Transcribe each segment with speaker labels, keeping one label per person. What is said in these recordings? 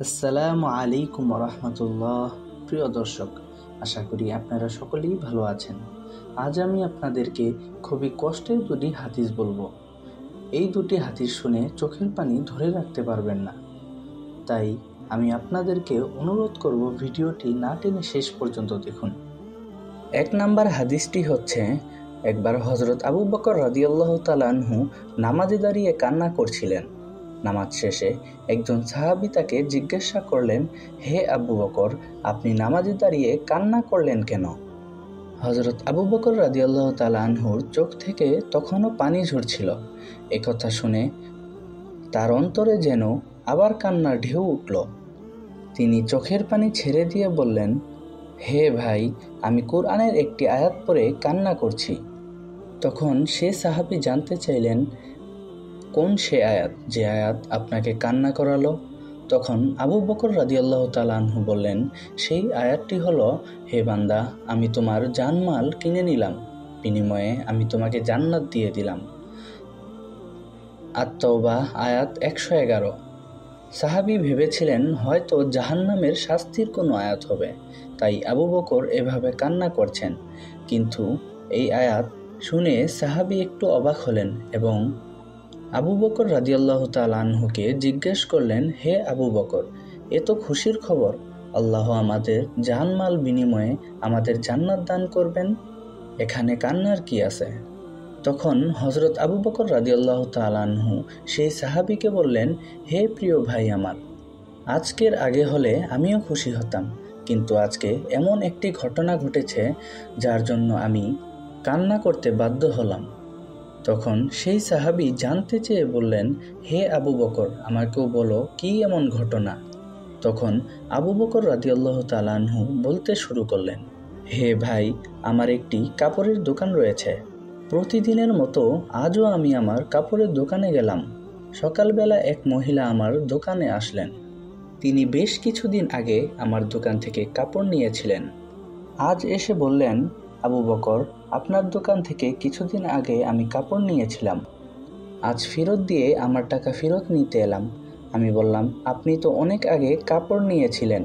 Speaker 1: আসসালামু আলাইকুম রহমতুল্লাহ। প্রিয় দর্শক, আশা করি আপনারা সকলেই ভালো আছেন। আজ আমি আপনাদেরকে খুবই কষ্টের দুটি হাদিস বলবো। এই দুটি হাদিস শুনে চোখের পানি ধরে রাখতে পারবেন না। তাই আমি আপনাদেরকে অনুরোধ করব, ভিডিওটি না টেনে শেষ পর্যন্ত দেখুন। 1 নাম্বার হাদিসটি হচ্ছে, একবার হযরত আবু বকর রাদিয়াল্লাহু তাআলা আনহু নামাজে দাঁড়িয়ে কান্না করছিলেন। নামাজ শেষে একজন সাহাবী তাকে জিজ্ঞাসা করলেন, হে আবু বকর, আপনি নামাজে দাঁড়িয়ে কান্না করলেন কেন? হযরত আবু বকর রাদিয়াল্লাহু তাআলা আনহুর চোখ থেকে তখনও পানি ঝরছিল। একথা শুনে তার অন্তরে যেন আবার কান্নার ঢেউ উঠল। তিনি চোখের পানি ছেড়ে দিয়ে বললেন, হে ভাই, আমি কোরআনের একটি আয়াত পড়ে কান্না করছি। তখন সে সাহাবী জানতে চাইলেন, কোন সে আয়াত, যে আয়াত আপনাকে কান্না করালো? তখন আবু বকর রাদিয়াল্লাহু তাআলা আনহু বললেন, সেই আয়াতটি হলো, হে বান্দা, আমি তোমার জানমাল কিনে নিলাম, বিনিময়ে আমি তোমাকে জান্নাত দিয়ে দিলাম। আত-তাওবাহ আয়াত 111। সাহাবী ভেবেছিলেন হয়তো জাহান্নামের শাস্তির কোনো আয়াত হবে, তাই আবু বকর এভাবে কান্না করছেন। কিন্তু এই আয়াত শুনে সাহাবী একটু অবাক হলেন এবং আবু বকর রাদিয়াল্লাহু তাআলা আনহুকে জিজ্ঞেস করলেন, হে আবু বকর, এ তো খুশির খবর, আল্লাহ আমাদের জানমাল বিনিময়ে আমাদের জান্নাত দান করবেন, এখানে কান্নার কি আছে? তখন হযরত আবু বকর রাদিয়াল্লাহু তাআলা আনহু সেই সাহাবীকে বললেন, হে প্রিয় ভাই আমার, আজকের আগে হলে আমিও খুশি হতাম, কিন্তু আজকে এমন একটি ঘটনা ঘটেছে যার জন্য আমি কান্না করতে বাধ্য হলাম। তখন সেই সাহাবী জানতে চেয়ে বললেন, হে আবু বকর, আমাকেও বলো, কি এমন ঘটনা? তখন আবু বকর রাদিয়াল্লাহু তাআলা আনহু বলতে শুরু করলেন, হে ভাই, আমার একটি কাপড়ের দোকান রয়েছে। প্রতিদিনের মতো আজও আমি আমার কাপড়ের দোকানে গেলাম। সকালবেলা এক মহিলা আমার দোকানে আসলেন। তিনি বেশ কিছুদিন আগে আমার দোকান থেকে কাপড় নিয়েছিলেন। আজ এসে বললেন, আবু বকর, আপনার দোকান থেকে কিছুদিন আগে আমি কাপড় নিয়েছিলাম, আজ ফেরত দিয়ে আমার টাকা ফেরত নিতে এলাম। আমি বললাম, আপনি তো অনেক আগে কাপড় নিয়েছিলেন,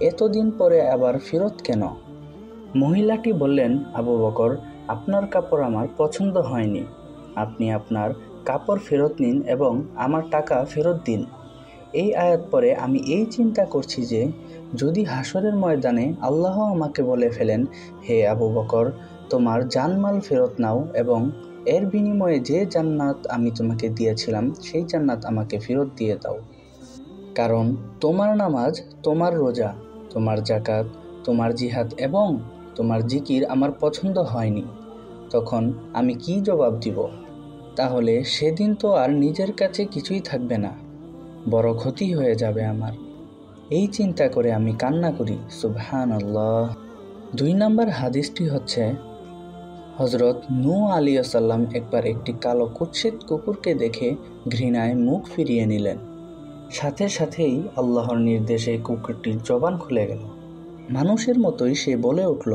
Speaker 1: এতদিন পরে আবার ফেরত কেন? মহিলাটি বললেন, আবু বকর, আপনার কাপড় আমার পছন্দ হয়নি, আপনি আপনার কাপড় ফেরত নিন এবং আমার টাকা ফেরত দিন। এই আয়াত পরে আমি এই চিন্তা করছি যে, যদি হাসরের ময়দানে আল্লাহ আমাকে বলে ফেলেন, হে আবু বকর, তোমার জানমাল ফেরত নাও এবং এর বিনিময়ে যে জান্নাত আমি তোমাকে দিয়েছিলাম সেই জান্নাত আমাকে ফেরত দিয়ে দাও, কারণ তোমার নামাজ, তোমার রোজা, তোমার যাকাত, তোমার জিহাদ এবং তোমার জিকির আমার পছন্দ হয়নি, তখন আমি কি জবাব দিব? তাহলে সেদিন তো আর নিজের কাছে কিছুই থাকবে না, বড় ক্ষতি হয়ে যাবে আমার। এই চিন্তা করে আমি কান্না করি। সুবহানাল্লাহ। 2 নাম্বার হাদিসটি হচ্ছে, হযরত নূহ আলাইহিস সালাম একবার একটি কালো কুৎসিত কুকুরকে দেখে ঘৃণায় মুখ ফিরিয়ে নিলেন। সাথে সাথেই আল্লাহর নির্দেশে কুকুরটির জবান খুলে গেল। মানুষের মতোই সে বলে উঠল,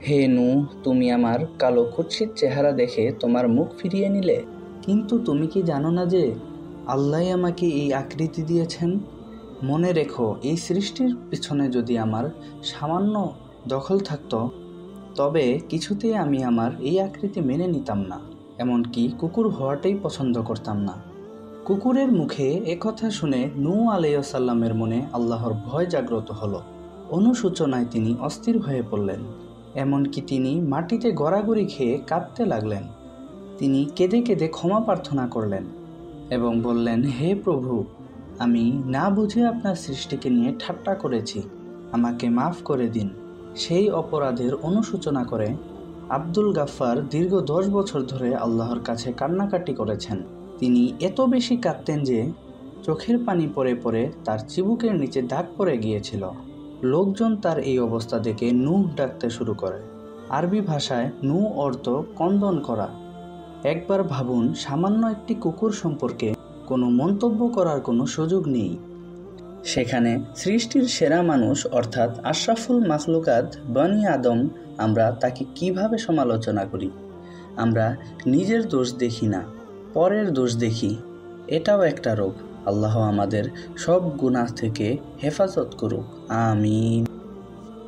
Speaker 1: হে নূহ, তুমি আমার কালো কুৎসিত চেহারা দেখে তোমার মুখ ফিরিয়ে নিলে, কিন্তু তুমি কি জানো না যে আল্লাহ আমাকে এই আকৃতি দিয়েছেন? মনে রেখো, এই সৃষ্টির পিছনে যদি আমার সামান্য দখল থাকতো, তবে কিছুতেই আমি আমার এই আকৃতি মেনে নিতাম না, এমনকি কুকুর হওয়াটাই পছন্দ করতাম না। কুকুরের মুখে একথা শুনে নূহ আলাইহিস সালামের মনে আল্লাহর ভয় জাগ্রত হলো। অনুশোচনায় তিনি অস্থির হয়ে পড়লেন, এমনকি তিনি মাটিতে গড়াগড়ি খেয়ে কাঁদতে লাগলেন। তিনি কেঁদে কেঁদে ক্ষমা প্রার্থনা করলেন এবং বললেন, হে প্রভু, আমি না বুঝে আপনার সৃষ্টিকে নিয়ে ঠাট্টা করেছি, আমাকে মাফ করে দিন। সেই অপরাধের অনুশোচনা করে আব্দুল গাফফার দীর্ঘ 10 বছর ধরে আল্লাহর কাছে কান্নাকাটি করেছেন। তিনি এত বেশি কাঁদতেন যে চোখের পানি পড়ে পড়ে তার চিবুকের নিচে দাগ পড়ে গিয়েছিল। লোকজন তার এই অবস্থা দেখে নূহ ডাকতে শুরু করে। আরবি ভাষায় নূহ অর্থ কন্দন করা। একবার ভাবুন, সামান্য একটি কুকুর সম্পর্কে কোনো মন্তব্য করার কোনো সুযোগ নেই, সেখানে সৃষ্টির সেরা মানুষ অর্থাৎ আশরাফুল মাখলুকাত বনি আদম, আমরা তাকে কিভাবে সমালোচনা করি। আমরা নিজের দোষ দেখি না, পরের দোষ দেখি। এটাও একটা রোগ। আল্লাহ আমাদের সব গুনাহ থেকে হেফাজত করুক, আমিন।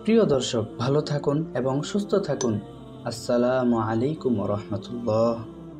Speaker 1: প্রিয় দর্শক, ভালো থাকুন এবং সুস্থ থাকুন। আসসালামু আলাইকুম ওয়া রাহমাতুল্লাহ।